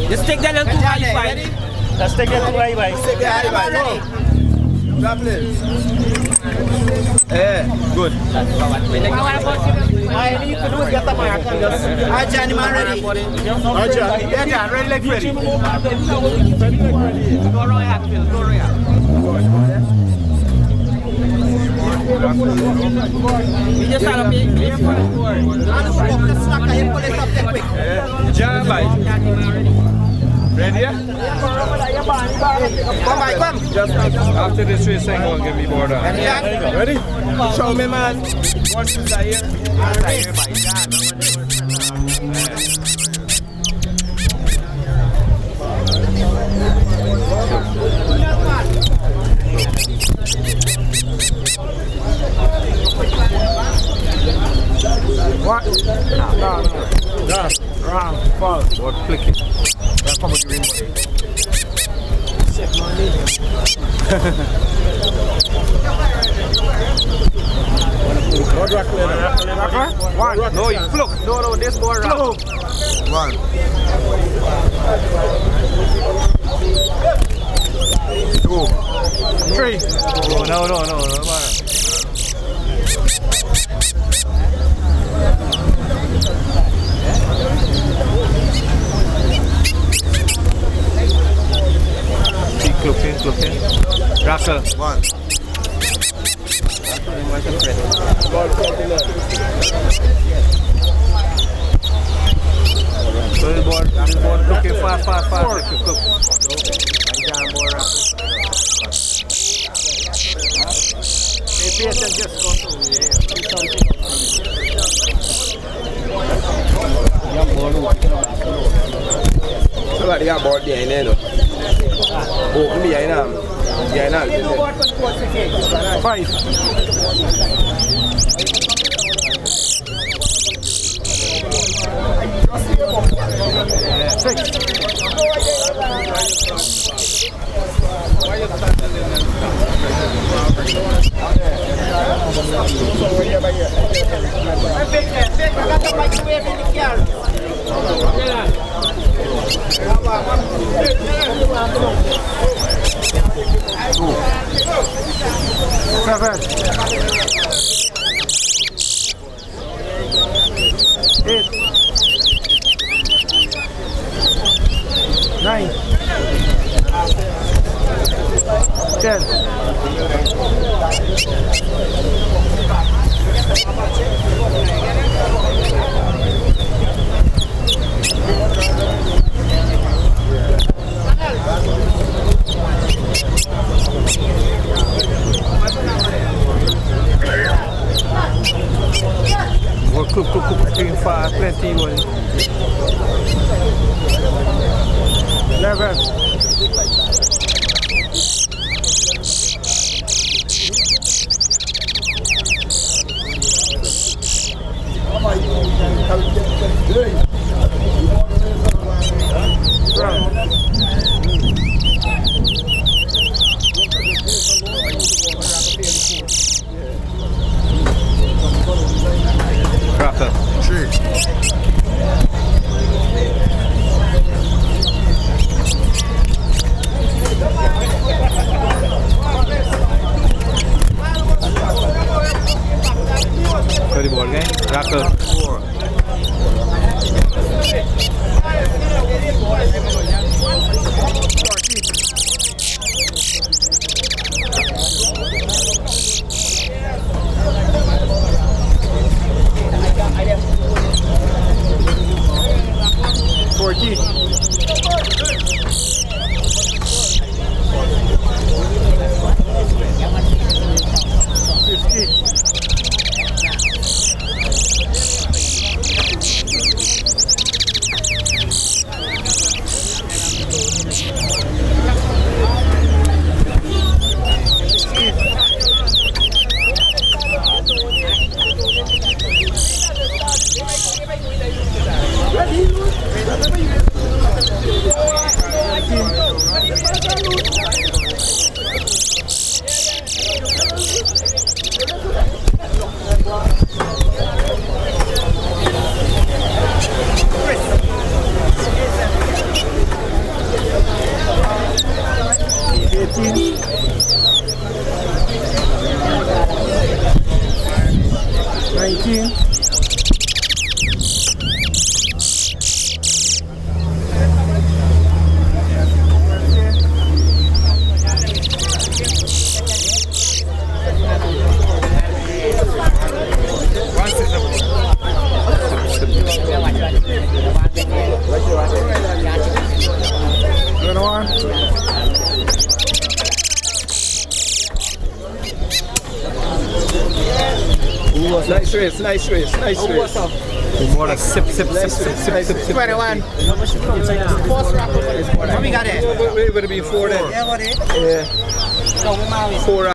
Just take that little too high side. Let's take that too high by. Take the high by. Drop it. Good. All you need to do is get the mark and just... Alright, Johnny, man, ready? Alright, John. Yeah, John, ready like Freddy. Go royal, go royal. We just had a big John, bye. Ready? Come. Just after this race, I'm going to get me board on. Ready? Chowmein, man. One to Zahir. Zahir by John. What? No. Wrong. False. What flicking? That's how much you win money. Check money. What rock leather? One. No, you fluke. No, this board. Fluke. One. Two. Three. Oh, no. Clocking. Russell. One. Billboard looking fast. Somebody got board behind there, no? Oh, behind him. Five. Six. Seven. 8. 9. 10. Cook between 5, plenty one. 11. 12. 21. Nice race, nice race, nice race. More like sip. 21. What we got it? It would have been 4 then. Yeah, what it? Yeah. 4